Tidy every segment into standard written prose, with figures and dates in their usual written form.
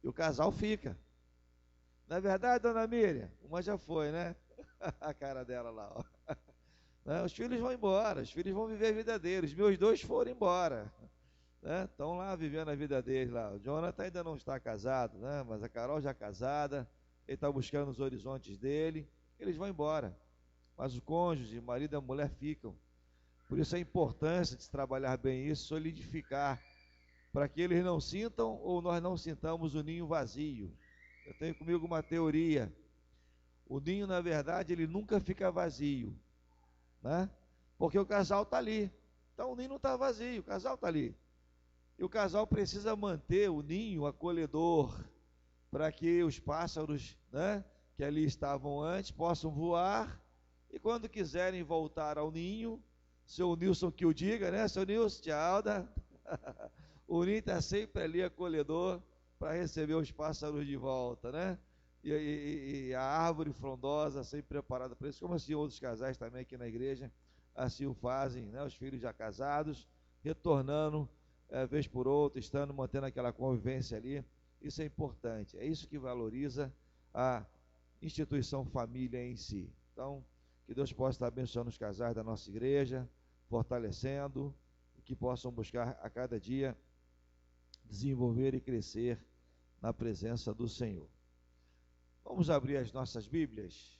e o casal fica. Não é verdade, dona Miriam? Uma já foi, né? A cara dela lá, ó. Né? Os filhos vão embora, os filhos vão viver a vida deles. Meus dois foram embora, né? Estão lá vivendo a vida deles lá. O Jonathan ainda não está casado, né? Mas a Carol já casada, ele está buscando os horizontes dele. Eles vão embora, mas o cônjuge, o marido e a mulher ficam. Por isso a importância de se trabalhar bem isso, solidificar, para que eles não sintam ou nós não sintamos o ninho vazio. Eu tenho comigo uma teoria. O ninho, na verdade, ele nunca fica vazio, né? Porque o casal está ali. Então o ninho não está vazio, o casal está ali. E o casal precisa manter o ninho acolhedor, para que os pássaros, né, que ali estavam antes, possam voar, e quando quiserem voltar ao ninho, seu Nilson que o diga, né, seu Nilson, tia Alda, o ninho está sempre ali acolhedor, para receber os pássaros de volta, né? E a árvore frondosa sempre preparada para isso, como assim outros casais também aqui na igreja, assim o fazem, né? Os filhos já casados, retornando, vez por outra, estando, mantendo aquela convivência ali. Isso é importante, é isso que valoriza a instituição família em si. Então, que Deus possa estar abençoando os casais da nossa igreja, fortalecendo, e que possam buscar a cada dia desenvolver e crescer na presença do Senhor. Vamos abrir as nossas Bíblias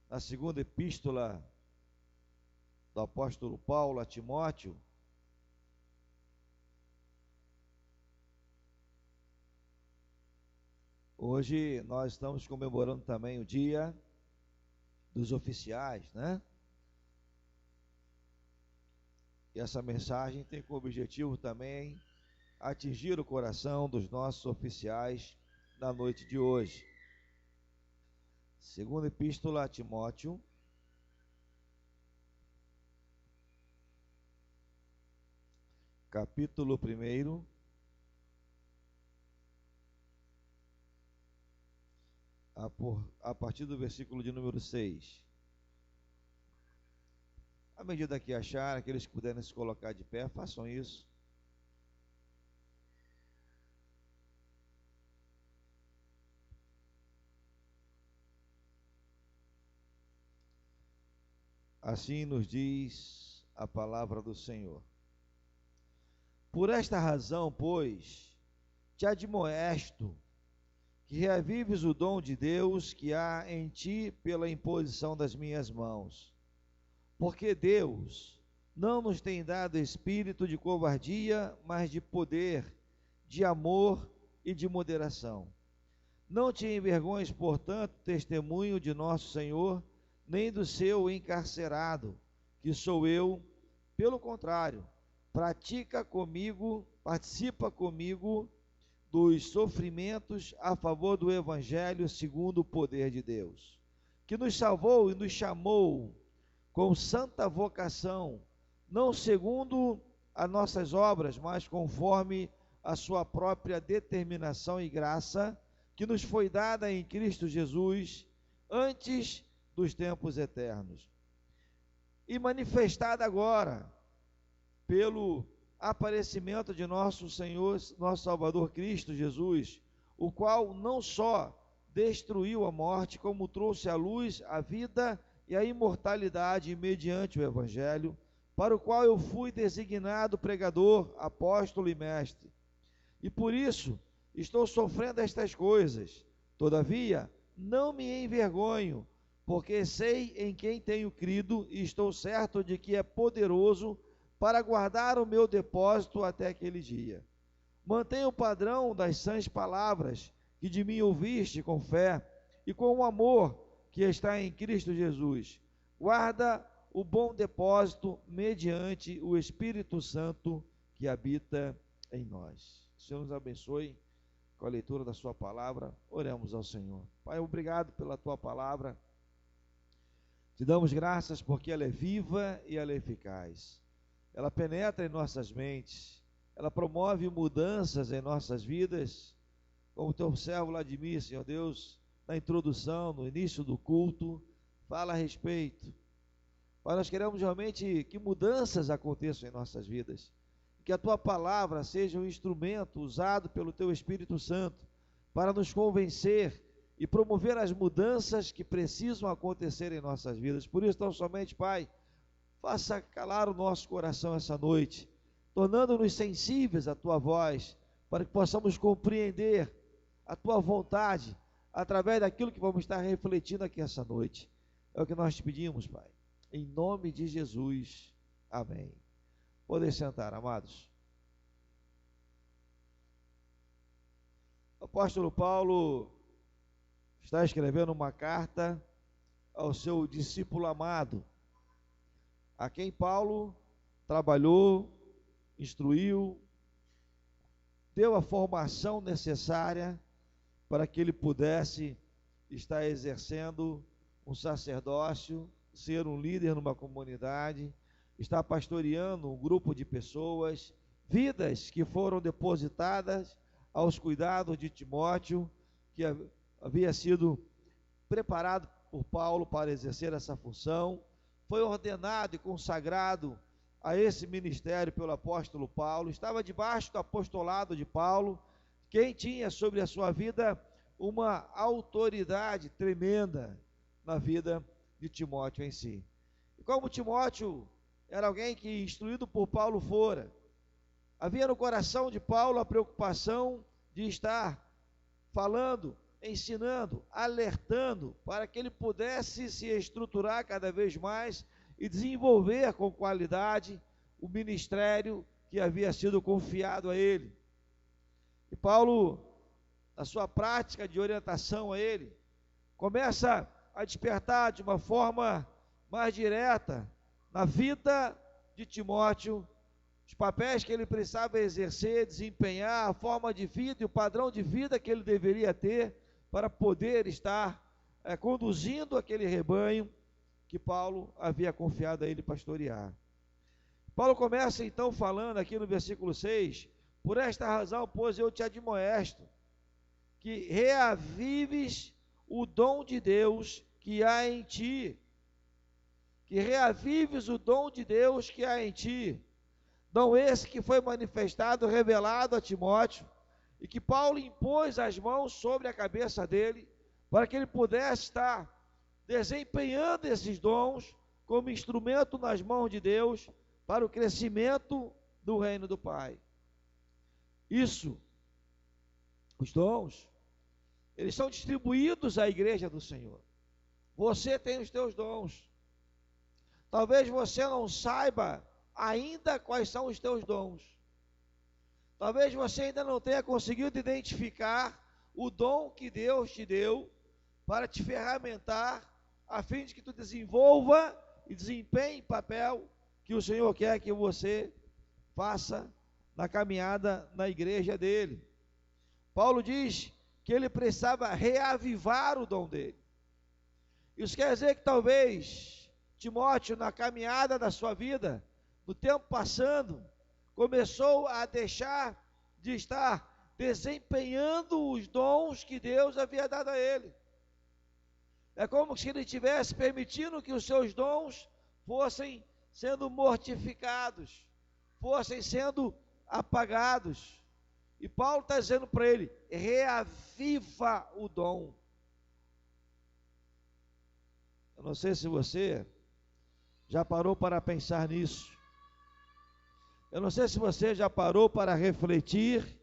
na segunda epístola do apóstolo Paulo a Timóteo. Hoje nós estamos comemorando também o dia dos oficiais, né? E essa mensagem tem como objetivo também atingir o coração dos nossos oficiais na noite de hoje. Segunda epístola a Timóteo, capítulo 1, a partir do versículo de número 6. À medida que acharem, aqueles que puderem se colocar de pé, façam isso. Assim nos diz a palavra do Senhor. Por esta razão, pois, te admoesto que reavives o dom de Deus que há em ti pela imposição das minhas mãos. Porque Deus não nos tem dado espírito de covardia, mas de poder, de amor e de moderação. Não te envergonhes, portanto, testemunho de nosso Senhor, nem do seu encarcerado, que sou eu. Pelo contrário, participa comigo dos sofrimentos a favor do Evangelho segundo o poder de Deus, que nos salvou e nos chamou com santa vocação, não segundo as nossas obras, mas conforme a sua própria determinação e graça, que nos foi dada em Cristo Jesus antes dos tempos eternos, e manifestada agora pelo aparecimento de nosso Senhor, nosso Salvador Cristo Jesus, o qual não só destruiu a morte, como trouxe à luz a vida e a imortalidade mediante o Evangelho, para o qual eu fui designado pregador, apóstolo e mestre. E por isso estou sofrendo estas coisas. Todavia, não me envergonho, porque sei em quem tenho crido e estou certo de que é poderoso para guardar o meu depósito até aquele dia. Mantenha o padrão das sãs palavras que de mim ouviste com fé e com o amor que está em Cristo Jesus. Guarda o bom depósito mediante o Espírito Santo que habita em nós. O Senhor nos abençoe com a leitura da sua palavra. Oremos ao Senhor. Pai, obrigado pela tua palavra. Te damos graças porque ela é viva e ela é eficaz. Ela penetra em nossas mentes, ela promove mudanças em nossas vidas, como teu servo Vladimir, Senhor Deus, na introdução, no início do culto, fala a respeito. Mas nós queremos realmente que mudanças aconteçam em nossas vidas, que a tua palavra seja um instrumento usado pelo teu Espírito Santo para nos convencer e promover as mudanças que precisam acontecer em nossas vidas. Por isso, tão somente, Pai, faça calar o nosso coração essa noite, tornando-nos sensíveis à tua voz, para que possamos compreender a tua vontade através daquilo que vamos estar refletindo aqui essa noite. É o que nós te pedimos, Pai. Em nome de Jesus. Amém. Podem sentar, amados. O apóstolo Paulo está escrevendo uma carta ao seu discípulo amado, a quem Paulo trabalhou, instruiu, deu a formação necessária para que ele pudesse estar exercendo um sacerdócio, ser um líder numa comunidade, estar pastoreando um grupo de pessoas, vidas que foram depositadas aos cuidados de Timóteo, que havia sido preparado por Paulo para exercer essa função, foi ordenado e consagrado a esse ministério pelo apóstolo Paulo, estava debaixo do apostolado de Paulo, quem tinha sobre a sua vida uma autoridade tremenda na vida de Timóteo em si. E como Timóteo era alguém que, instruído por Paulo, fora, havia no coração de Paulo a preocupação de estar falando, ensinando, alertando, para que ele pudesse se estruturar cada vez mais e desenvolver com qualidade o ministério que havia sido confiado a ele. E Paulo, na sua prática de orientação a ele, começa a despertar de uma forma mais direta na vida de Timóteo os papéis que ele precisava exercer, desempenhar, a forma de vida e o padrão de vida que ele deveria ter para poder estar conduzindo aquele rebanho que Paulo havia confiado a ele pastorear. Paulo começa então falando aqui no versículo 6, por esta razão, pois eu te admoesto, que reavives o dom de Deus que há em ti, que reavives o dom de Deus que há em ti, dom esse que foi manifestado, revelado a Timóteo, e que Paulo impôs as mãos sobre a cabeça dele, para que ele pudesse estar desempenhando esses dons como instrumento nas mãos de Deus para o crescimento do reino do Pai. Isso, os dons, eles são distribuídos à igreja do Senhor. Você tem os teus dons. Talvez você não saiba ainda quais são os teus dons. Talvez você ainda não tenha conseguido identificar o dom que Deus te deu para te ferramentar, a fim de que tu desenvolva e desempenhe papel que o Senhor quer que você faça na caminhada na igreja dele. Paulo diz que ele precisava reavivar o dom dele. Isso quer dizer que talvez Timóteo, na caminhada da sua vida, no tempo passando, começou a deixar de estar desempenhando os dons que Deus havia dado a ele. É como se ele estivesse permitindo que os seus dons fossem sendo mortificados, fossem sendo apagados. E Paulo está dizendo para ele, reaviva o dom. Eu não sei se você já parou para pensar nisso. Eu não sei se você já parou para refletir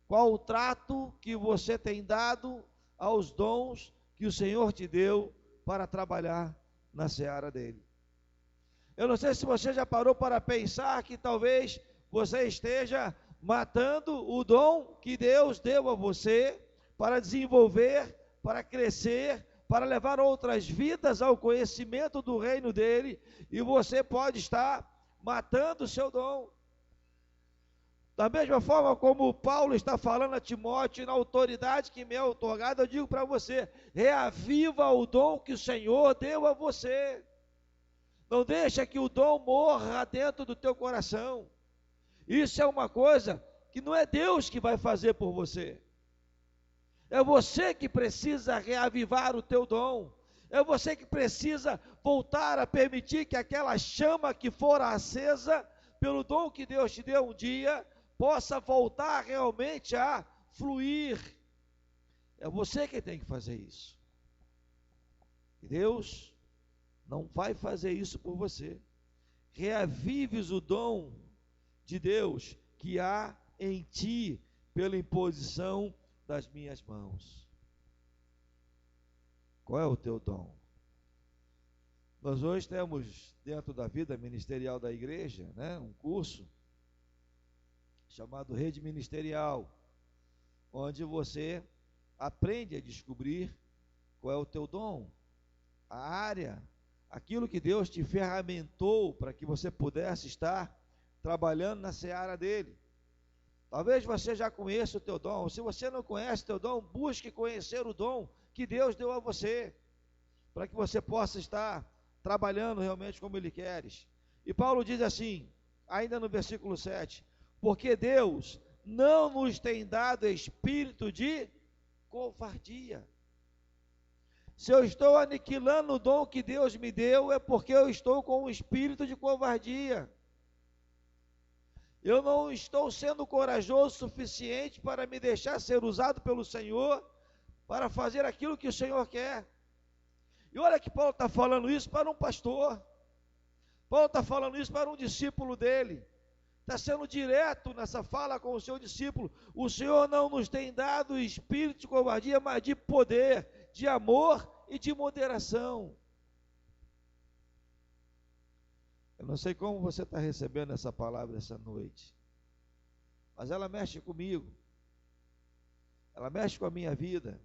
qual o trato que você tem dado aos dons que o Senhor te deu para trabalhar na seara dele. Eu não sei se você já parou para pensar que talvez você esteja matando o dom que Deus deu a você para desenvolver, para crescer, para levar outras vidas ao conhecimento do reino dele, e você pode estar matando o seu dom. Da mesma forma como Paulo está falando a Timóteo, na autoridade que me é outorgada, eu digo para você, reaviva o dom que o Senhor deu a você. Não deixa que o dom morra dentro do teu coração. Isso é uma coisa que não é Deus que vai fazer por você. É você que precisa reavivar o teu dom. É você que precisa voltar a permitir que aquela chama que fora acesa pelo dom que Deus te deu um dia, possa voltar realmente a fluir. É você que tem que fazer isso. E Deus não vai fazer isso por você. Reavives o dom de Deus que há em ti pela imposição das minhas mãos. Qual é o teu dom? Nós hoje temos dentro da vida ministerial da igreja, né, um curso chamado Rede Ministerial, onde você aprende a descobrir qual é o teu dom, a área, aquilo que Deus te ferramentou para que você pudesse estar trabalhando na seara dele. Talvez você já conheça o teu dom. Se você não conhece o teu dom, busque conhecer o dom que Deus deu a você, para que você possa estar trabalhando realmente como Ele queres. E Paulo diz assim, ainda no versículo 7, porque Deus não nos tem dado espírito de covardia. Se eu estou aniquilando o dom que Deus me deu, é porque eu estou com um espírito de covardia. Eu não estou sendo corajoso o suficiente para me deixar ser usado pelo Senhor, para fazer aquilo que o Senhor quer. E olha que Paulo está falando isso para um pastor. Paulo está falando isso para um discípulo dele. Está sendo direto nessa fala com o seu discípulo. O Senhor não nos tem dado espírito de covardia, mas de poder, de amor e de moderação. Eu não sei como você está recebendo essa palavra essa noite, mas ela mexe comigo, ela mexe com a minha vida,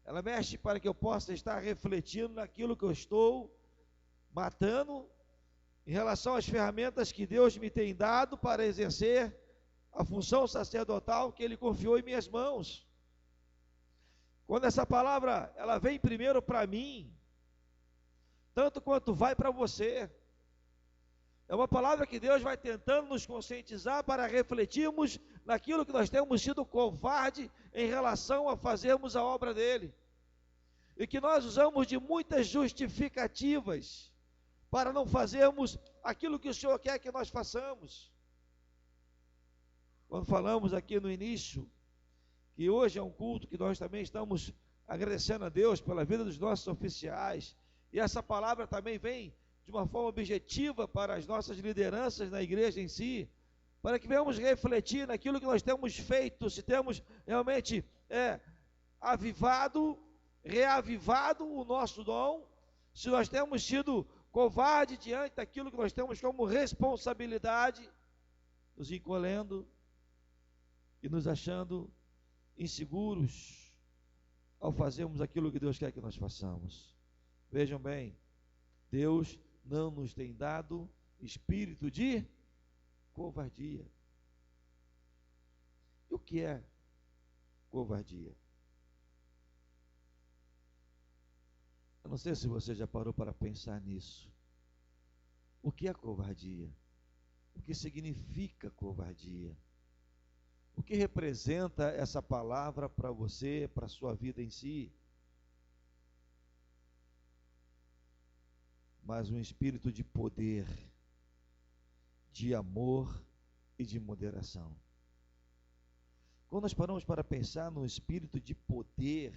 ela mexe para que eu possa estar refletindo naquilo que eu estou matando, em relação às ferramentas que Deus me tem dado para exercer a função sacerdotal que Ele confiou em minhas mãos. Quando essa palavra, ela vem primeiro para mim, tanto quanto vai para você, é uma palavra que Deus vai tentando nos conscientizar para refletirmos naquilo que nós temos sido covarde em relação a fazermos a obra dele, e que nós usamos de muitas justificativas para não fazermos aquilo que o Senhor quer que nós façamos. Quando falamos aqui no início, que hoje é um culto que nós também estamos agradecendo a Deus pela vida dos nossos oficiais, e essa palavra também vem de uma forma objetiva para as nossas lideranças na igreja em si, para que venhamos refletir naquilo que nós temos feito, se temos realmente avivado, reavivado o nosso dom, se nós temos sido covarde diante daquilo que nós temos como responsabilidade, nos encolhendo e nos achando inseguros ao fazermos aquilo que Deus quer que nós façamos. Vejam bem, Deus não nos tem dado espírito de covardia. E o que é covardia? Eu não sei se você já parou para pensar nisso. O que é covardia? O que significa covardia? O que representa essa palavra para você, para a sua vida em si? Mas um espírito de poder, de amor e de moderação. Quando nós paramos para pensar no espírito de poder,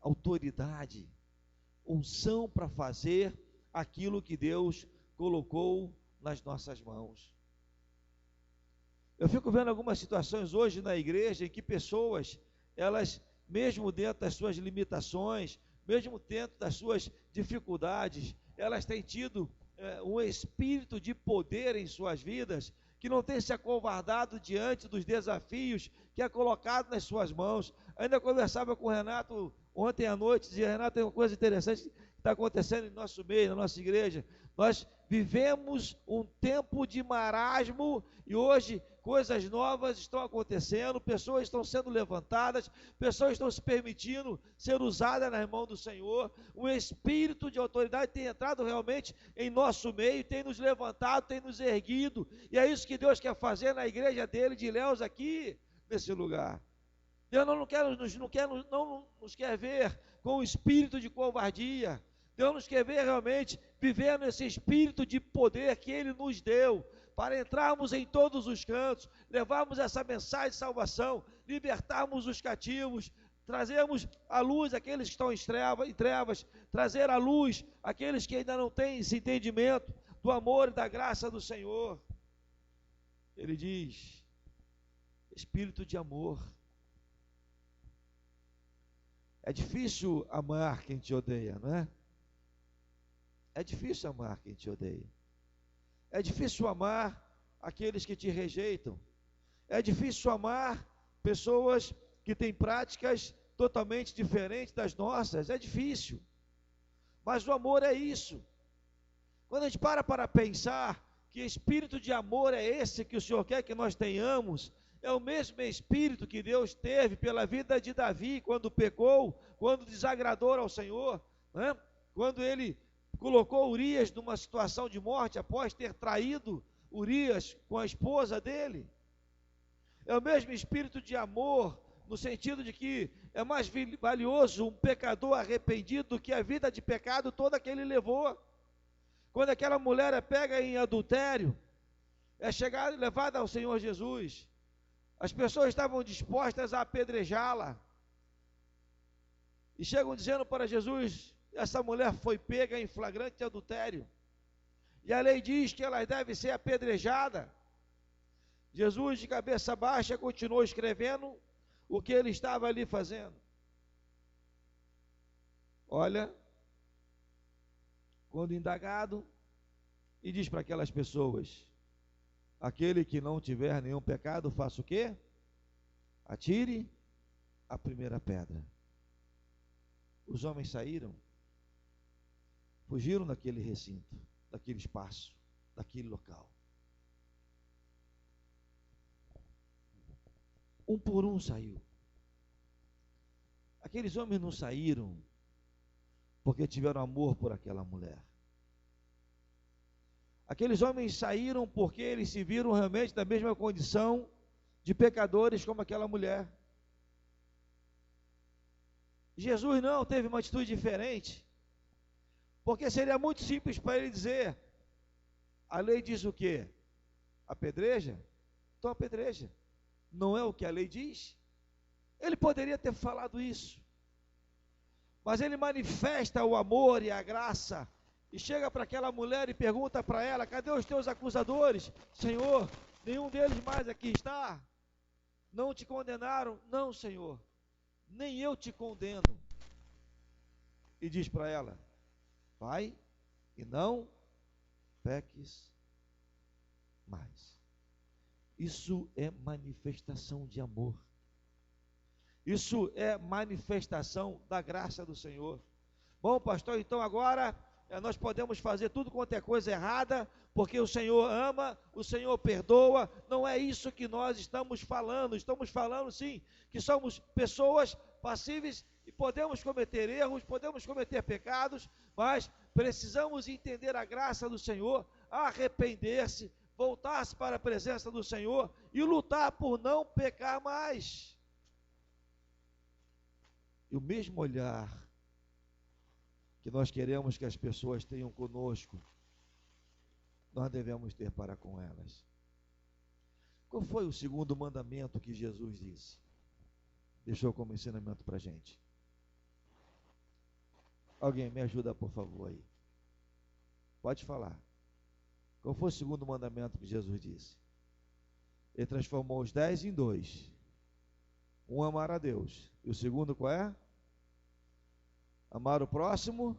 autoridade, unção para fazer aquilo que Deus colocou nas nossas mãos. Eu fico vendo algumas situações hoje na igreja em que pessoas, elas, mesmo dentro das suas limitações, mesmo dentro das suas dificuldades, elas têm tido um espírito de poder em suas vidas, que não tem se acovardado diante dos desafios que é colocado nas suas mãos. Ainda conversava com o Renato ontem à noite, dizia: Renato, tem uma coisa interessante que está acontecendo em nosso meio, na nossa igreja. Nós vivemos um tempo de marasmo e hoje coisas novas estão acontecendo, pessoas estão sendo levantadas, pessoas estão se permitindo ser usadas nas mãos do Senhor. Um espírito de autoridade tem entrado realmente em nosso meio, tem nos levantado, tem nos erguido, e é isso que Deus quer fazer na igreja dele, de Ilhéus, aqui nesse lugar. Deus não nos quer ver com o espírito de covardia, Deus nos quer ver realmente vivendo esse espírito de poder que Ele nos deu, para entrarmos em todos os cantos, levarmos essa mensagem de salvação, libertarmos os cativos, trazermos à luz aqueles que estão em trevas, trazer à luz aqueles que ainda não têm esse entendimento do amor e da graça do Senhor. Ele diz, espírito de amor. É difícil amar quem te odeia, não é? É difícil amar quem te odeia. É difícil amar aqueles que te rejeitam. É difícil amar pessoas que têm práticas totalmente diferentes das nossas. É difícil. Mas o amor é isso. Quando a gente para pensar que espírito de amor é esse que o Senhor quer que nós tenhamos, é o mesmo espírito que Deus teve pela vida de Davi, quando pecou, quando desagradou ao Senhor, né? Quando ele colocou Urias numa situação de morte, após ter traído Urias com a esposa dele. É o mesmo espírito de amor, no sentido de que é mais valioso um pecador arrependido do que a vida de pecado toda que ele levou. Quando aquela mulher é pega em adultério, é levada ao Senhor Jesus, as pessoas estavam dispostas a apedrejá-la, e chegam dizendo para Jesus, essa mulher foi pega em flagrante adultério, e a lei diz que ela deve ser apedrejada. Jesus, de cabeça baixa, continuou escrevendo o que ele estava ali fazendo. Olha, quando indagado, e diz para aquelas pessoas, aquele que não tiver nenhum pecado, faça o quê? Atire a primeira pedra. Os homens saíram, fugiram daquele recinto, daquele espaço, daquele local. Um por um saiu. Aqueles homens não saíram porque tiveram amor por aquela mulher. Aqueles homens saíram porque eles se viram realmente na mesma condição de pecadores como aquela mulher. Jesus não teve uma atitude diferente, porque seria muito simples para ele dizer, a lei diz o quê? Apedreja? Então apedreja. Não é o que a lei diz? Ele poderia ter falado isso, mas ele manifesta o amor e a graça, e chega para aquela mulher e pergunta para ela, cadê os teus acusadores? Senhor, nenhum deles mais aqui está? Não te condenaram? Não, Senhor, nem eu te condeno. E diz para ela, vai e não peques mais. Isso é manifestação de amor. Isso é manifestação da graça do Senhor. Bom, pastor, então agora nós podemos fazer tudo quanto é coisa errada, porque o Senhor ama, o Senhor perdoa. Não é isso que nós estamos falando sim, que somos pessoas passíveis e podemos cometer erros, podemos cometer pecados, mas precisamos entender a graça do Senhor, arrepender-se, voltar-se para a presença do Senhor e lutar por não pecar mais. E o mesmo olhar que nós queremos que as pessoas tenham conosco, nós devemos ter para com elas. Qual foi o segundo mandamento que Jesus disse? Deixou como ensinamento para a gente. Alguém me ajuda, por favor, aí. Pode falar. Qual foi o segundo mandamento que Jesus disse? Ele transformou os 10 em 2. Um, amar a Deus. E o segundo qual é? Amar o próximo.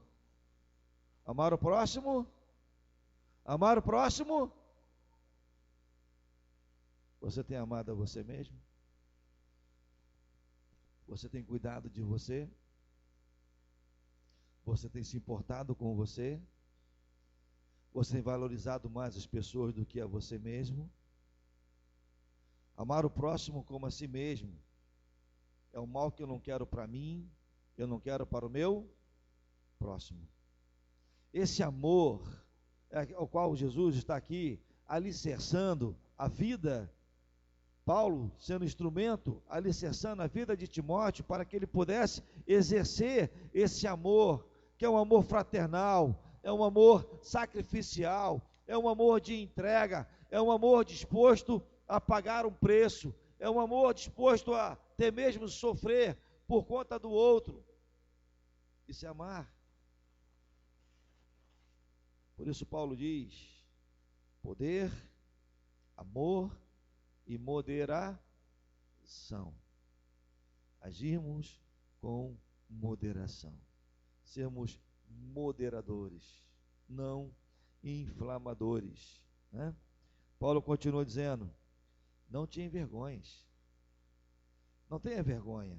Amar o próximo. Amar o próximo. Você tem amado a você mesmo? Você tem cuidado de você? Você tem se importado com você? Você tem valorizado mais as pessoas do que a você mesmo? Amar o próximo como a si mesmo é o mal que eu não quero para mim, eu não quero para o meu próximo. Esse amor ao qual Jesus está aqui alicerçando a vida, Paulo sendo instrumento, alicerçando a vida de Timóteo para que ele pudesse exercer esse amor que é um amor fraternal, é um amor sacrificial, é um amor de entrega, é um amor disposto a pagar um preço, é um amor disposto a até mesmo sofrer por conta do outro. Isso é amar. Por isso Paulo diz: poder, amor e moderação. Agirmos com moderação. Sermos moderadores, não inflamadores, né? Paulo continua dizendo: não te envergonhes. Não tenha vergonha.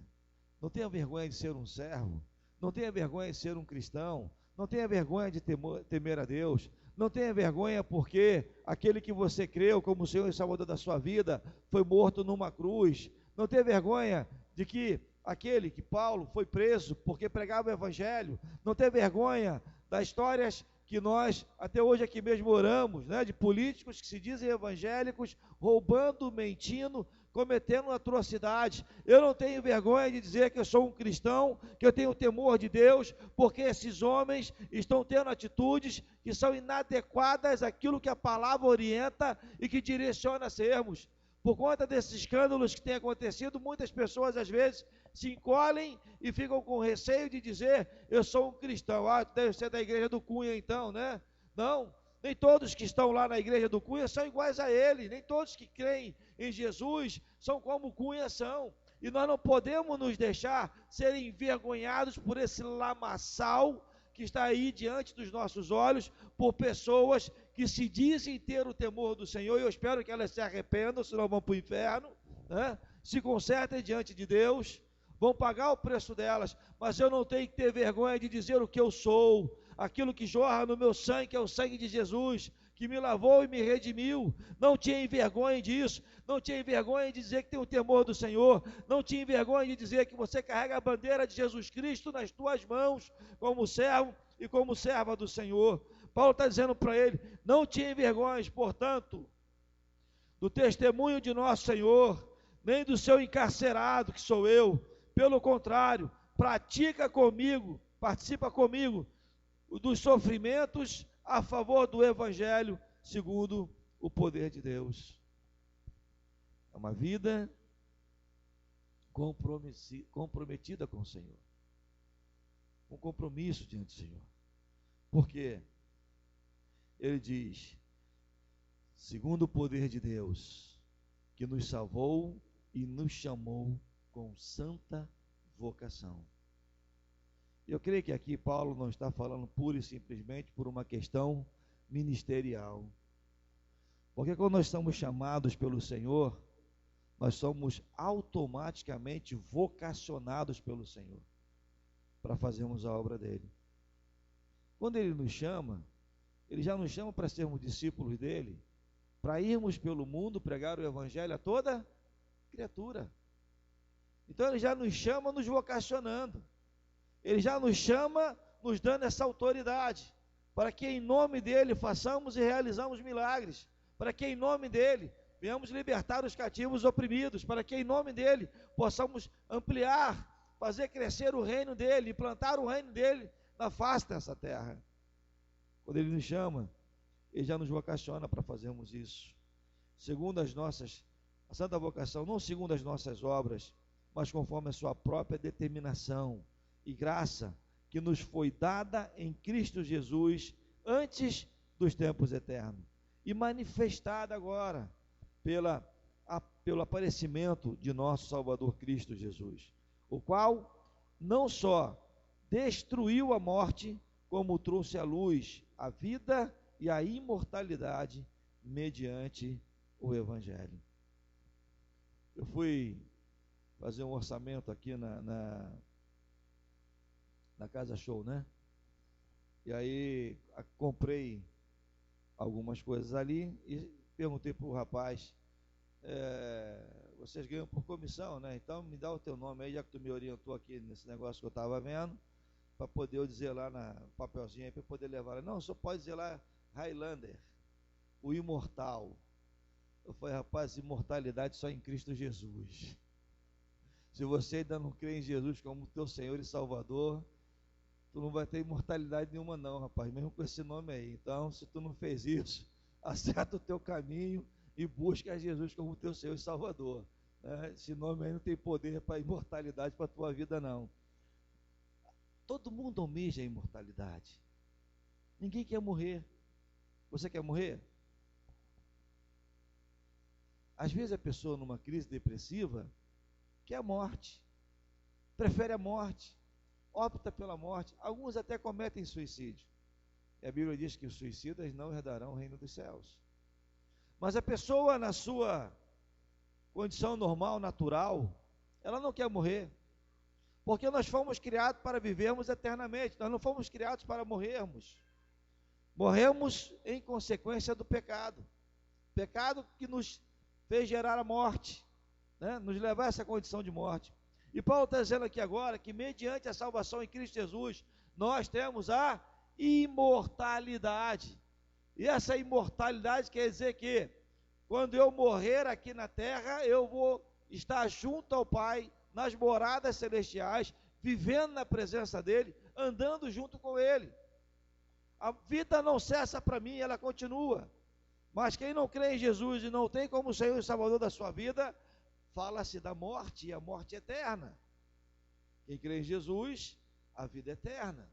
Não tenha vergonha de ser um servo. Não tenha vergonha de ser um cristão. Não tenha vergonha de temer a Deus. Não tenha vergonha porque aquele que você creu como Senhor e Salvador da sua vida foi morto numa cruz. Não tenha vergonha de que aquele que Paulo foi preso porque pregava o evangelho. Não tenha vergonha das histórias que nós até hoje aqui mesmo oramos, né, de políticos que se dizem evangélicos, roubando, mentindo, cometendo atrocidades. Eu não tenho vergonha de dizer que eu sou um cristão, que eu tenho temor de Deus, porque esses homens estão tendo atitudes que são inadequadas àquilo que a palavra orienta e que direciona a sermos. Por conta desses escândalos que têm acontecido, muitas pessoas às vezes se encolhem e ficam com receio de dizer: eu sou um cristão. Ah, deve ser da igreja do Cunha então, né? Não, nem todos que estão lá na igreja do Cunha são iguais a ele, nem todos que creem em Jesus são como Cunha são, e nós não podemos nos deixar ser envergonhados por esse lamaçal que está aí diante dos nossos olhos, por pessoas que se dizem ter o temor do Senhor, e eu espero que elas se arrependam, senão vão para o inferno, né? Se consertem diante de Deus, vão pagar o preço delas, mas eu não tenho que ter vergonha de dizer o que eu sou, aquilo que jorra no meu sangue, que é o sangue de Jesus, que me lavou e me redimiu. Não tinha vergonha disso, não tinha vergonha de dizer que tem o temor do Senhor, não tinha vergonha de dizer que você carrega a bandeira de Jesus Cristo nas tuas mãos, como servo e como serva do Senhor. Paulo está dizendo para ele: não tinha vergonha, portanto, do testemunho de nosso Senhor, nem do seu encarcerado, que sou eu. Pelo contrário, participa comigo dos sofrimentos a favor do Evangelho, segundo o poder de Deus. É uma vida comprometida com o Senhor, um compromisso diante do Senhor. Por quê? Ele diz: segundo o poder de Deus, que nos salvou e nos chamou com santa vocação. Eu creio que aqui Paulo não está falando pura e simplesmente por uma questão ministerial. Porque quando nós somos chamados pelo Senhor, nós somos automaticamente vocacionados pelo Senhor para fazermos a obra dele. Quando ele nos chama, ele já nos chama para sermos discípulos dele, para irmos pelo mundo pregar o evangelho a toda criatura. Então ele já nos chama nos vocacionando. Ele já nos chama nos dando essa autoridade, para que em nome dele façamos e realizamos milagres, para que em nome dele venhamos libertar os cativos oprimidos, para que em nome dele possamos ampliar, fazer crescer o reino dele, implantar o reino dele na face dessa terra. Quando ele nos chama, ele já nos vocaciona para fazermos isso, segundo a santa vocação, não segundo as nossas obras, mas conforme a sua própria determinação e graça que nos foi dada em Cristo Jesus antes dos tempos eternos e manifestada agora pelo aparecimento de nosso Salvador Cristo Jesus, o qual não só destruiu a morte, como trouxe à luz a vida e a imortalidade mediante o Evangelho. Eu fui fazer um orçamento aqui na Casa Show, né? E aí comprei algumas coisas ali e perguntei para o rapaz: vocês ganham por comissão, né? Então me dá o teu nome aí, já que tu me orientou aqui nesse negócio que eu estava vendo, para poder eu dizer lá na papelzinho aí, para poder levar. Não, só pode dizer lá Highlander, o imortal. Eu falei: rapaz, imortalidade só em Cristo Jesus. Se você ainda não crê em Jesus como teu Senhor e Salvador, tu não vai ter imortalidade nenhuma não, rapaz, mesmo com esse nome aí. Então, se tu não fez isso, acerta o teu caminho e busca Jesus como teu Senhor e Salvador, né? Esse nome aí não tem poder para imortalidade para a tua vida não. Todo mundo almeja a imortalidade. Ninguém quer morrer. Você quer morrer? Às vezes a pessoa numa crise depressiva quer a morte, prefere a morte, opta pela morte. Alguns até cometem suicídio. E a Bíblia diz que os suicidas não herdarão o reino dos céus. Mas a pessoa, na sua condição normal, natural, ela não quer morrer. Porque nós fomos criados para vivermos eternamente. Nós não fomos criados para morrermos. Morremos em consequência do pecado. Pecado que nos fez gerar a morte, né? Nos levar a essa condição de morte. E Paulo está dizendo aqui agora que mediante a salvação em Cristo Jesus, nós temos a imortalidade. E essa imortalidade quer dizer que quando eu morrer aqui na terra, eu vou estar junto ao Pai, nas moradas celestiais, vivendo na presença dEle, andando junto com Ele. A vida não cessa para mim, ela continua. Mas quem não crê em Jesus e não tem como Senhor e Salvador da sua vida, fala-se da morte, e a morte eterna. Quem crê em Jesus, a vida eterna.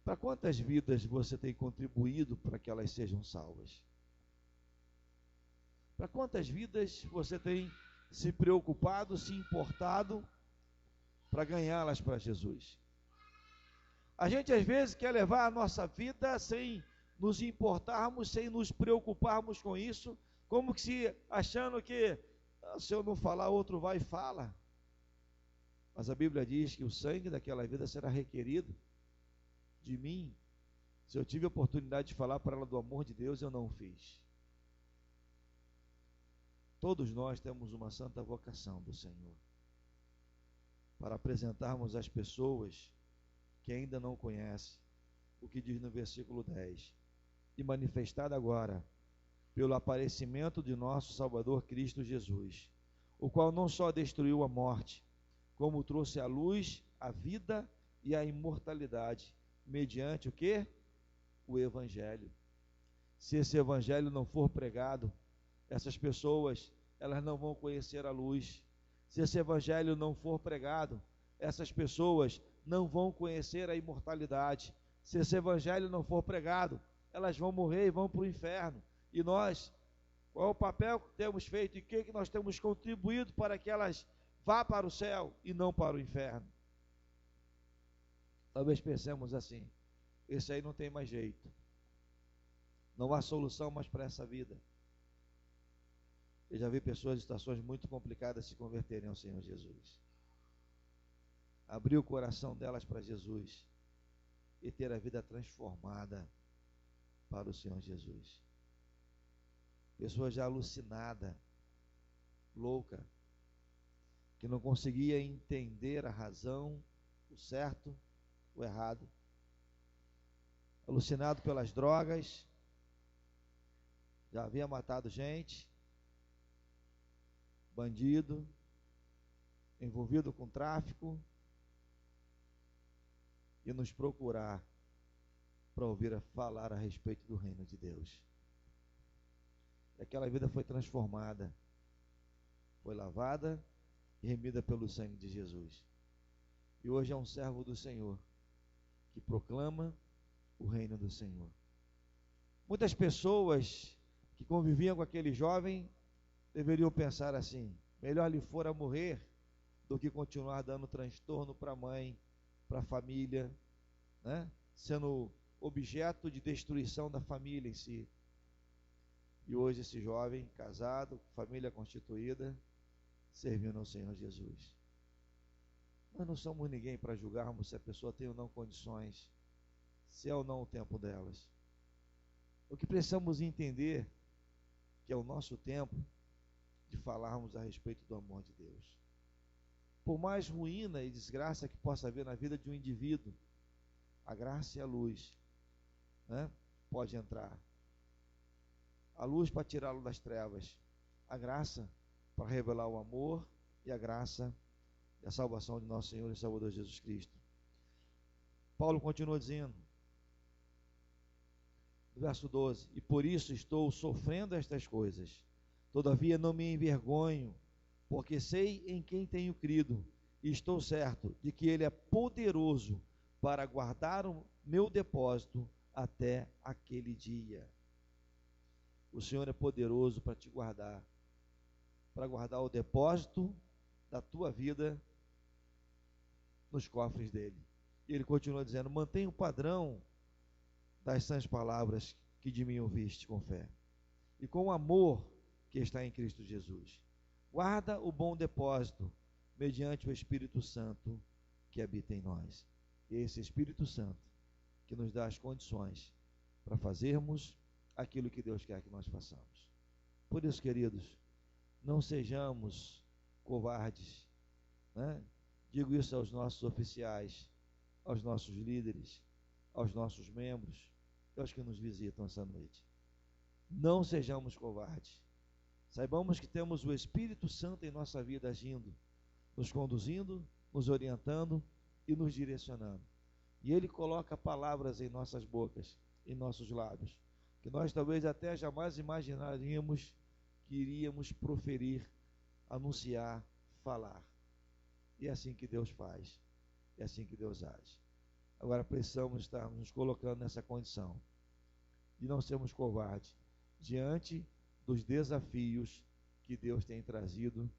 Para quantas vidas você tem contribuído para que elas sejam salvas? Para quantas vidas você tem se preocupado, se importado para ganhá-las para Jesus? A gente às vezes quer levar a nossa vida sem nos importarmos, sem nos preocuparmos com isso, como que se achando que se eu não falar, outro vai e fala. Mas a Bíblia diz que o sangue daquela vida será requerido de mim. Se eu tive a oportunidade de falar para ela do amor de Deus, eu não o fiz. Todos nós temos uma santa vocação do Senhor para apresentarmos às pessoas que ainda não conhecem o que diz no versículo 10: e manifestado agora pelo aparecimento de nosso Salvador Cristo Jesus, o qual não só destruiu a morte, como trouxe à luz a vida e a imortalidade, mediante o quê? O Evangelho. Se esse Evangelho não for pregado, essas pessoas, elas não vão conhecer a luz. Se esse Evangelho não for pregado, essas pessoas não vão conhecer a imortalidade. Se esse Evangelho não for pregado, elas vão morrer e vão para o inferno. E nós, qual é o papel que temos feito e o que nós temos contribuído para que elas vá para o céu e não para o inferno? Talvez pensemos assim: esse aí não tem mais jeito, não há solução mais para essa vida. Eu já vi pessoas em situações muito complicadas se converterem ao Senhor Jesus, abrir o coração delas para Jesus e ter a vida transformada para o Senhor Jesus. Pessoa já alucinada, louca, que não conseguia entender a razão, o certo, o errado, alucinado pelas drogas, já havia matado gente, bandido, envolvido com tráfico, e nos procurar para ouvir falar a respeito do reino de Deus. Aquela vida foi transformada, foi lavada e remida pelo sangue de Jesus. E hoje é um servo do Senhor, que proclama o reino do Senhor. Muitas pessoas que conviviam com aquele jovem deveriam pensar assim: melhor lhe fora morrer do que continuar dando transtorno para a mãe, para a família, né? Sendo objeto de destruição da família em si. E hoje esse jovem, casado, família constituída, servindo ao Senhor Jesus. Nós não somos ninguém para julgarmos se a pessoa tem ou não condições, se é ou não o tempo delas. O que precisamos entender que é o nosso tempo de falarmos a respeito do amor de Deus. Por mais ruína e desgraça que possa haver na vida de um indivíduo, a graça e a luz, né, pode entrar. A luz para tirá-lo das trevas, a graça para revelar o amor e a graça e a salvação de nosso Senhor e Salvador Jesus Cristo. Paulo continua dizendo, no verso 12, e por isso estou sofrendo estas coisas, todavia não me envergonho, porque sei em quem tenho crido, e estou certo de que Ele é poderoso para guardar o meu depósito até aquele dia. O Senhor é poderoso para te guardar, para guardar o depósito da tua vida nos cofres dele. E ele continua dizendo, mantenha o padrão das sãs palavras que de mim ouviste com fé, e com o amor que está em Cristo Jesus. Guarda o bom depósito, mediante o Espírito Santo que habita em nós. E é esse Espírito Santo que nos dá as condições para fazermos aquilo que Deus quer que nós façamos. Por isso, queridos, não sejamos covardes, né? Digo isso aos nossos oficiais, aos nossos líderes, aos nossos membros e aos que nos visitam essa noite. Não sejamos covardes. Saibamos que temos o Espírito Santo em nossa vida agindo, nos conduzindo, nos orientando e nos direcionando. E Ele coloca palavras em nossas bocas, em nossos lábios, que nós talvez até jamais imaginaríamos que iríamos proferir, anunciar, falar. E é assim que Deus faz, é assim que Deus age. Agora precisamos estar nos colocando nessa condição de não sermos covardes diante dos desafios que Deus tem trazido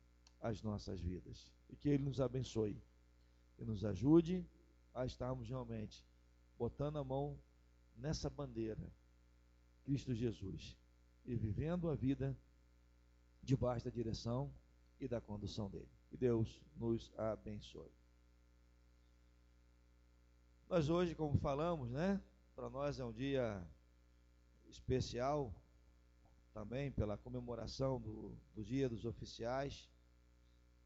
às nossas vidas. E que Ele nos abençoe e nos ajude a estarmos realmente botando a mão nessa bandeira, Cristo Jesus, e vivendo a vida debaixo da direção e da condução dele. Que Deus nos abençoe. Nós hoje, como falamos, né, para nós é um dia especial, também pela comemoração do Dia dos Oficiais.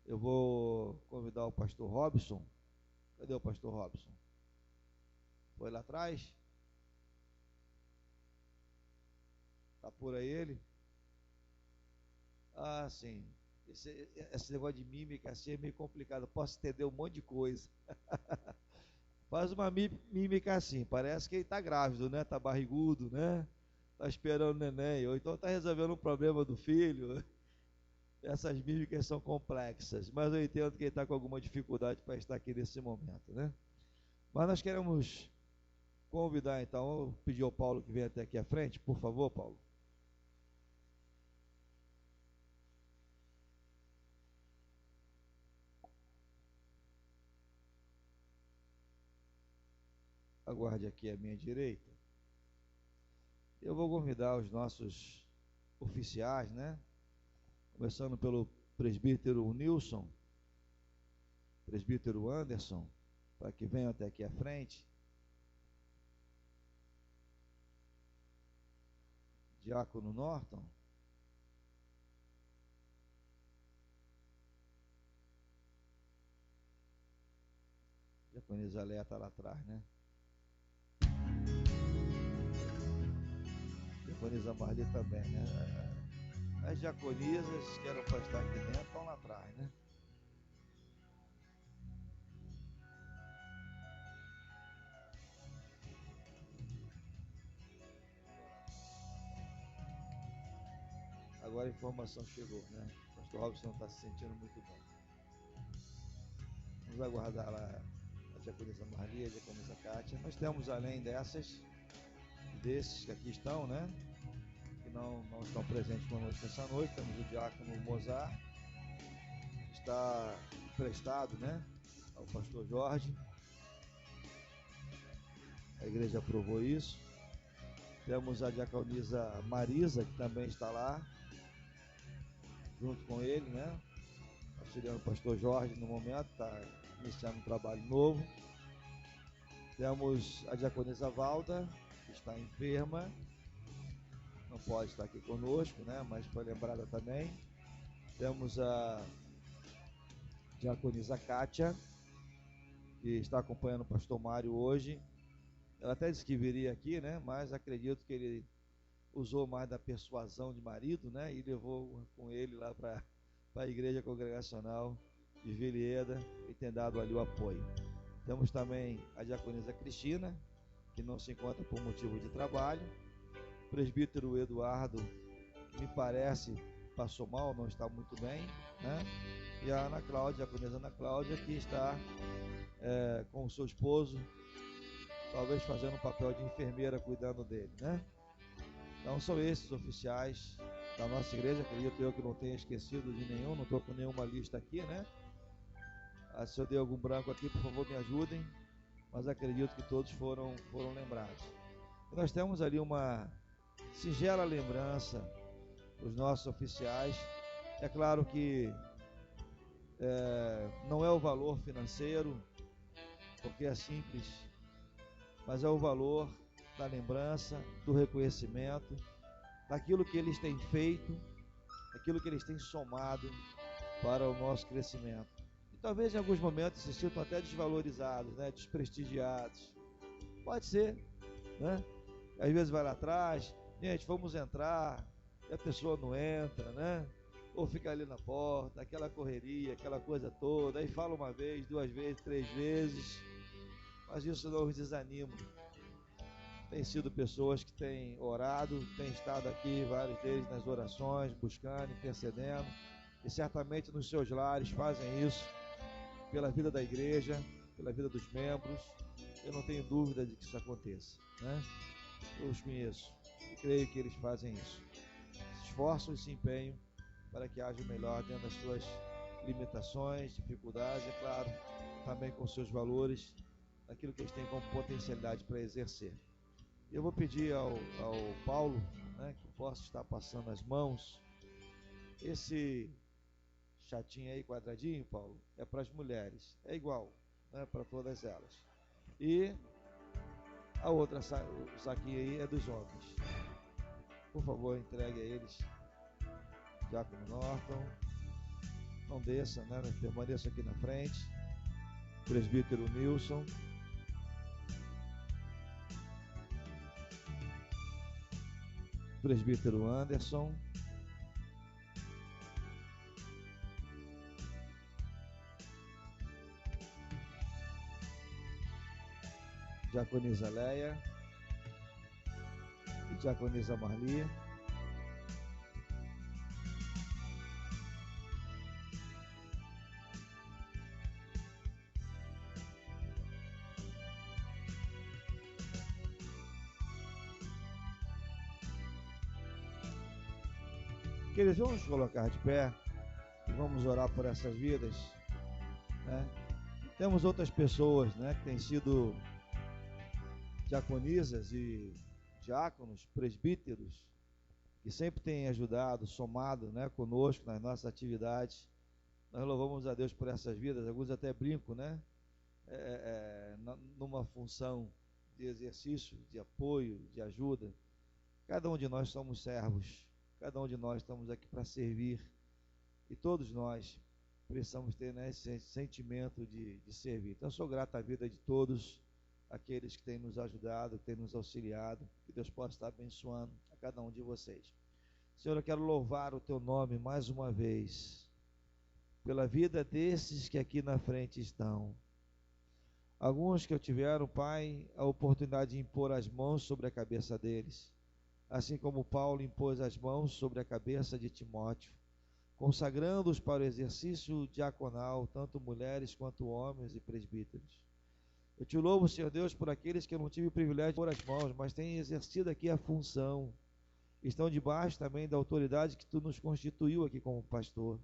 Eu vou convidar o pastor Robson. Cadê o pastor Robson? Foi lá atrás? Está por aí ele? Ah, sim. Esse negócio de mímica assim é meio complicado. Eu posso entender um monte de coisa. Faz uma mímica assim. Parece que ele está grávido, né? Está barrigudo, né? Está esperando o neném. Ou então está resolvendo um problema do filho. Essas mímicas são complexas. Mas eu entendo que ele está com alguma dificuldade para estar aqui nesse momento, né? Mas nós queremos convidar então, eu pedi ao Paulo que venha até aqui à frente, por favor, Paulo. Aguarde aqui à minha direita. Eu vou convidar os nossos oficiais, né? Começando pelo presbítero Nilson, presbítero Anderson, para que venham até aqui à frente. Diácono Norton. Diaconisa Léa está lá atrás, né? Diaconisa Marli também, né? As diaconisas que eram para estar aqui dentro estão lá atrás, né? Agora a informação chegou, né? O pastor Robson está se sentindo muito bem. Vamos aguardar lá a diaconisa Marli, a diaconisa Kátia. Nós temos, além desses que aqui estão, né? Que não estão presentes conosco essa noite, temos o diácono Mozart, que está emprestado, né? Ao pastor Jorge. A igreja aprovou isso. Temos a diaconisa Marisa, que também está lá, junto com ele, né? Auxiliando o pastor Jorge no momento, está iniciando um trabalho novo. Temos a diaconisa Valda, que está enferma, não pode estar aqui conosco, né? Mas foi lembrada também. Temos a diaconisa Kátia, que está acompanhando o pastor Mário hoje. Ela até disse que viria aqui, né? Mas acredito que ele usou mais da persuasão de marido, né? E levou com ele lá para a igreja congregacional de Vilieda e tem dado ali o apoio. Temos também a diaconisa Cristina, que não se encontra por motivo de trabalho. O presbítero Eduardo, me parece, passou mal, não está muito bem, né? E a Ana Cláudia, a diaconisa Ana Cláudia, que está com o seu esposo, talvez fazendo um papel de enfermeira cuidando dele, né? Então são esses oficiais da nossa igreja. Acredito eu que não tenha esquecido de nenhum, não estou com nenhuma lista aqui, né? Se eu dei algum branco aqui, por favor, me ajudem, mas acredito que todos foram lembrados. E nós temos ali uma singela lembrança dos nossos oficiais. É claro que não é o valor financeiro, porque é simples, mas é o valor da lembrança, do reconhecimento, daquilo que eles têm feito, daquilo que eles têm somado para o nosso crescimento. E talvez em alguns momentos se sintam até desvalorizados, né? Desprestigiados. Pode ser, né? Às vezes vai lá atrás, gente, vamos entrar, e a pessoa não entra, né? Ou fica ali na porta, aquela correria, aquela coisa toda, aí fala uma vez, 2 vezes, 3 vezes, mas isso não os desanima. Tem sido pessoas que têm orado, têm estado aqui, vários deles nas orações, buscando, intercedendo, e certamente nos seus lares fazem isso pela vida da igreja, pela vida dos membros. Eu não tenho dúvida de que isso aconteça, né? Eu os conheço e creio que eles fazem isso. Se esforçam e se empenham para que haja o melhor dentro das suas limitações, dificuldades, é claro, também com seus valores, aquilo que eles têm como potencialidade para exercer. Eu vou pedir ao Paulo, né, que possa estar passando as mãos. Esse chatinho aí, quadradinho, Paulo, é para as mulheres, é igual, né, para todas elas. E a outra, o saquinho aí é dos homens. Por favor, entregue a eles. Diácono Norton, não desça, né, permaneça aqui na frente. Presbítero Nilson. Presbítero Anderson. Diaconisa Leia e diaconisa Marli. Queridos, vamos colocar de pé e vamos orar por essas vidas, né? Temos outras pessoas, né, que têm sido diaconisas e diáconos, presbíteros, que sempre têm ajudado, somado, né, conosco nas nossas atividades. Nós louvamos a Deus por essas vidas. Alguns até brincam, né, numa função de exercício, de apoio, de ajuda. Cada um de nós somos servos. Cada um de nós estamos aqui para servir, e todos nós precisamos ter, né, esse sentimento de servir. Então eu sou grato à vida de todos aqueles que têm nos ajudado, que têm nos auxiliado, que Deus possa estar abençoando a cada um de vocês. Senhor, eu quero louvar o teu nome mais uma vez, pela vida desses que aqui na frente estão. Alguns que tiveram, Pai, a oportunidade de impor as mãos sobre a cabeça deles, assim como Paulo impôs as mãos sobre a cabeça de Timóteo, consagrando-os para o exercício diaconal, tanto mulheres quanto homens e presbíteros. Eu te louvo, Senhor Deus, por aqueles que eu não tive o privilégio de pôr as mãos, mas têm exercido aqui a função, estão debaixo também da autoridade que tu nos constituiu aqui como pastor.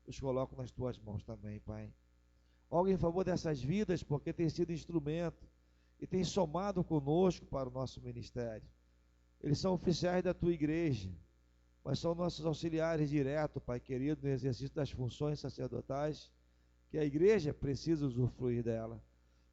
Os coloco nas tuas mãos também, Pai. Olha em favor dessas vidas, porque tem sido instrumento e tem somado conosco para o nosso ministério. Eles são oficiais da tua igreja, mas são nossos auxiliares diretos, Pai querido, no exercício das funções sacerdotais, que a igreja precisa usufruir dela.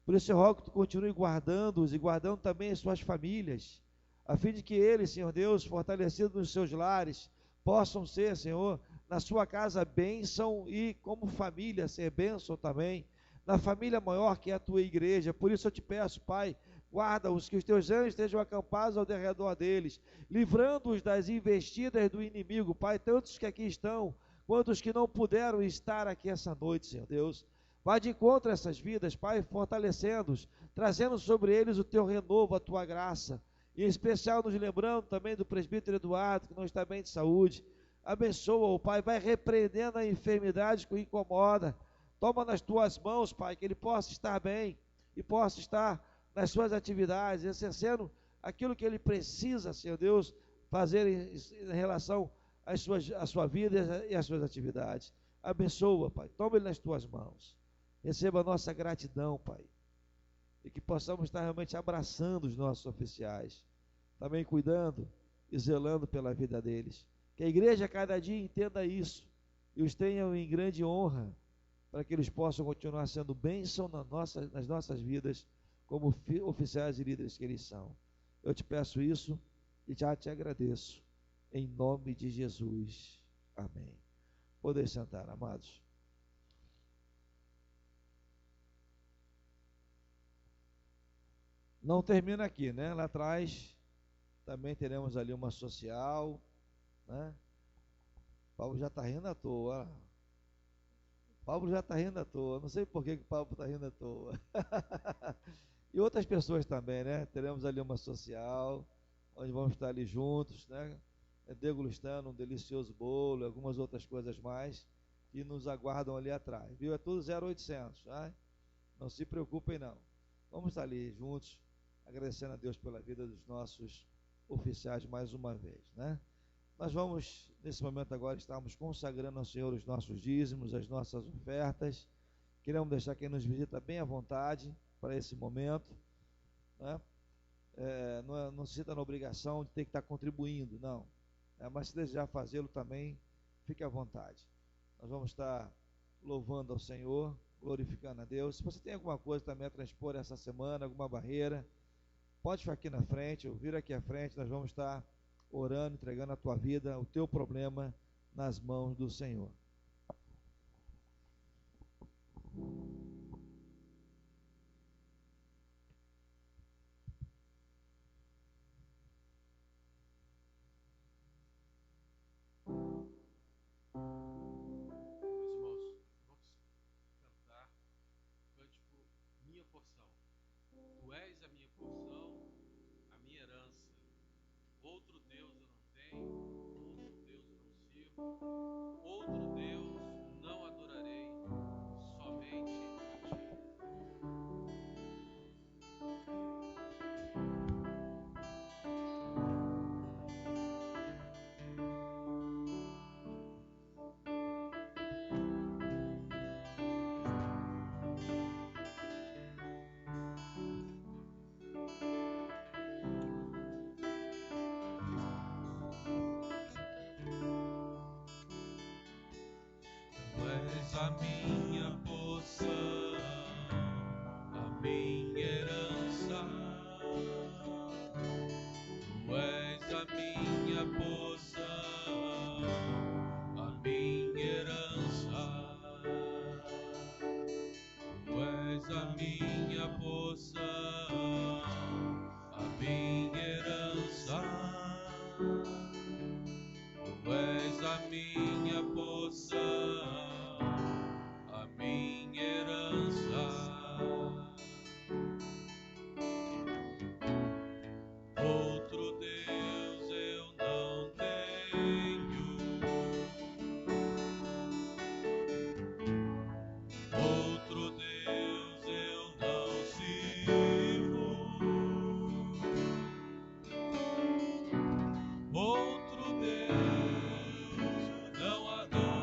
Por isso eu rogo que tu continue guardando-os e guardando também as suas famílias, a fim de que eles, Senhor Deus, fortalecidos nos seus lares, possam ser, Senhor, na sua casa bênção e como família ser bênção também, na família maior que é a tua igreja. Por isso eu te peço, Pai, guarda-os, que os teus anjos estejam acampados ao redor deles, livrando-os das investidas do inimigo, Pai, tantos que aqui estão quantos que não puderam estar aqui essa noite, Senhor Deus. Vai de encontro a essas vidas, Pai, fortalecendo-os, trazendo sobre eles o teu renovo, a tua graça, e em especial nos lembrando também do presbítero Eduardo, que não está bem de saúde. Abençoa-o, Pai, vai repreendendo a enfermidade que o incomoda. Toma nas tuas mãos, Pai, que ele possa estar bem e possa estar nas suas atividades, exercendo aquilo que ele precisa, Senhor Deus, fazer em relação à sua vida e às suas atividades. Abençoa, Pai, toma ele nas tuas mãos. Receba a nossa gratidão, Pai, e que possamos estar realmente abraçando os nossos oficiais, também cuidando e zelando pela vida deles. Que a igreja cada dia entenda isso e os tenham em grande honra, para que eles possam continuar sendo bênção nas nossas vidas, como oficiais e líderes que eles são. Eu te peço isso e já te agradeço, em nome de Jesus. Amém. Podem sentar, amados. Não termina aqui, né? Lá atrás também teremos ali uma social, né? Paulo já está rindo à toa. Paulo já está rindo à toa. Não sei por que o Paulo está rindo à toa. E outras pessoas também, né? Teremos ali uma social, onde vamos estar ali juntos, né? Degustando um delicioso bolo, algumas outras coisas mais, que nos aguardam ali atrás. Viu? É tudo 0800, tá? Não se preocupem não. Vamos estar ali juntos, agradecendo a Deus pela vida dos nossos oficiais mais uma vez, né? Nós vamos, nesse momento agora, estarmos consagrando ao Senhor os nossos dízimos, as nossas ofertas. Queremos deixar quem nos visita bem à vontade para esse momento, né? Não se sinta na obrigação de ter que estar contribuindo, não. Mas se desejar fazê-lo também, fique à vontade. Nós vamos estar louvando ao Senhor, glorificando a Deus. Se você tem alguma coisa também a transpor essa semana, alguma barreira, pode ficar aqui na frente, ou vir aqui à frente, nós vamos estar orando, entregando a tua vida, o teu problema nas mãos do Senhor. Outro Deus não adorarei, somente a ti. Tu és a minha porção, a minha herança. Tu és a minha porção, a minha herança. Tu és a minha porção, a minha herança. Tu és a minha porção, a minha herança. Outro Deus eu não tenho, outro Deus eu não sirvo, outro Deus não adorarei,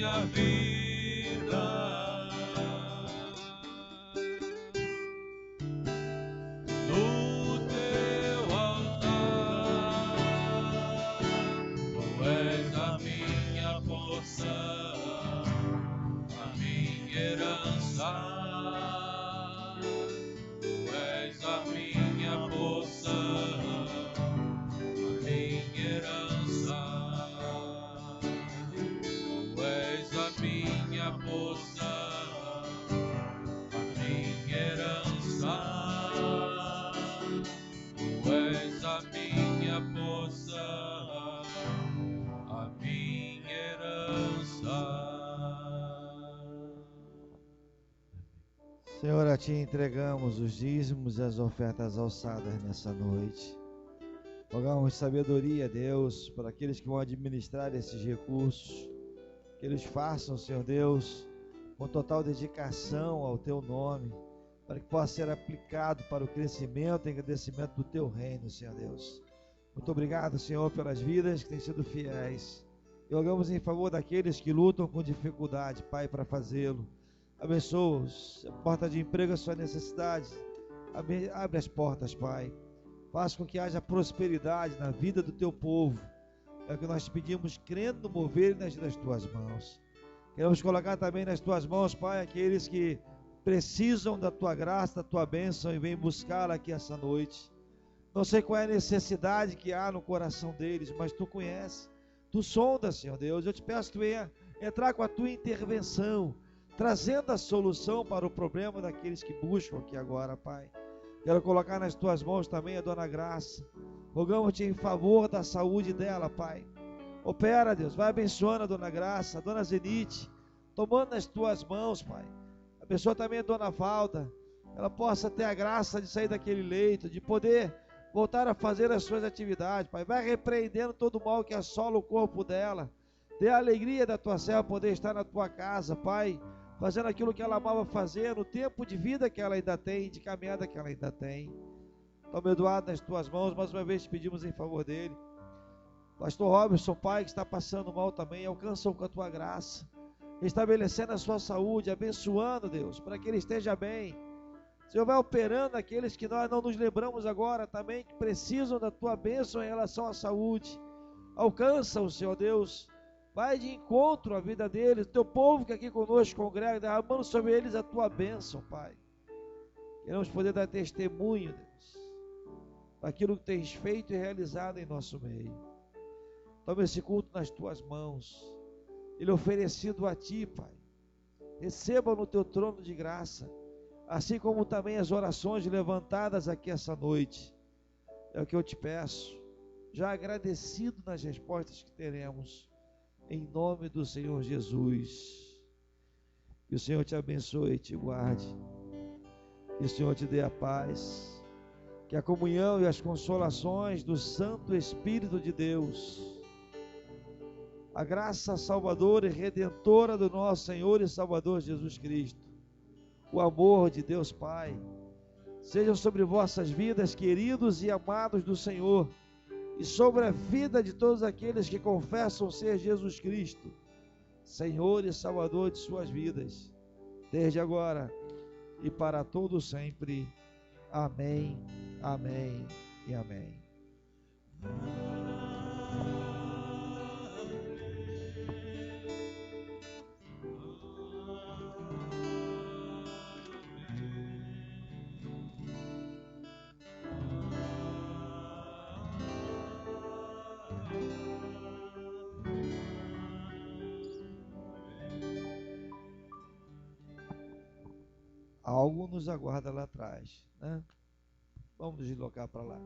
minha vida. No teu altar, tu és a minha porção, a minha herança. Tu és a minha porção, a minha herança. Tu és a minha porção, a minha herança. Tu és a minha porção, a minha herança. Senhor, a Ti entregamos os dízimos e as ofertas alçadas nessa noite. Rogamos sabedoria, Deus, para aqueles que vão administrar esses recursos, que eles façam, Senhor Deus, com total dedicação ao Teu nome, para que possa ser aplicado para o crescimento e engrandecimento do Teu reino, Senhor Deus. Muito obrigado, Senhor, pelas vidas que têm sido fiéis. E rogamos em favor daqueles que lutam com dificuldade, Pai, para fazê-lo. Abençoa-os, a porta de emprego é a sua necessidade. Abre as portas, Pai. Faça com que haja prosperidade na vida do Teu povo. É o que nós pedimos, crendo no mover e nas Tuas mãos. Queremos colocar também nas Tuas mãos, Pai, aqueles que precisam da Tua graça, da Tua bênção e vêm buscá-la aqui essa noite. Não sei qual é a necessidade que há no coração deles, mas Tu conheces. Tu sondas, Senhor Deus. Eu te peço que venha entrar com a Tua intervenção, trazendo a solução para o problema daqueles que buscam aqui agora, Pai. Quero colocar nas Tuas mãos também a Dona Graça. Rogamos-Te em favor da saúde dela, Pai. Opera, Deus, vai abençoando a Dona Graça, a Dona Zenite, tomando nas Tuas mãos, Pai. Abençoa também a Dona Valda, ela possa ter a graça de sair daquele leito, de poder voltar a fazer as suas atividades, Pai. Vai repreendendo todo o mal que assola o corpo dela. Dê a alegria da Tua serva poder estar na Tua casa, Pai, fazendo aquilo que ela amava fazer, no tempo de vida que ela ainda tem, de caminhada que ela ainda tem. Toma Eduardo nas Tuas mãos, mais uma vez te pedimos em favor dele. Pastor Robson, Pai, que está passando mal também, alcança-o com a Tua graça, estabelecendo a sua saúde, abençoando, Deus, para que ele esteja bem. Senhor, vai operando aqueles que nós não nos lembramos agora também, que precisam da Tua bênção em relação à saúde. Alcança-o, Senhor Deus. Vai de encontro à vida deles, Teu povo que aqui conosco congrega, derramando sobre eles a Tua bênção, Pai. Queremos poder dar testemunho, Deus, daquilo que Tens feito e realizado em nosso meio. Toma esse culto nas Tuas mãos, ele é oferecido a Ti, Pai. Receba no Teu trono de graça, assim como também as orações levantadas aqui essa noite. É o que eu te peço, já agradecido nas respostas que teremos, em nome do Senhor Jesus. Que o Senhor te abençoe e te guarde. Que o Senhor te dê a paz. Que a comunhão e as consolações do Santo Espírito de Deus, a graça salvadora e redentora do nosso Senhor e Salvador Jesus Cristo, o amor de Deus Pai, sejam sobre vossas vidas, queridos e amados do Senhor, e sobre a vida de todos aqueles que confessam ser Jesus Cristo, Senhor e Salvador de suas vidas, desde agora e para todo sempre. Amém, amém e amém. Algo nos aguarda lá atrás, né? Vamos nos deslocar para lá.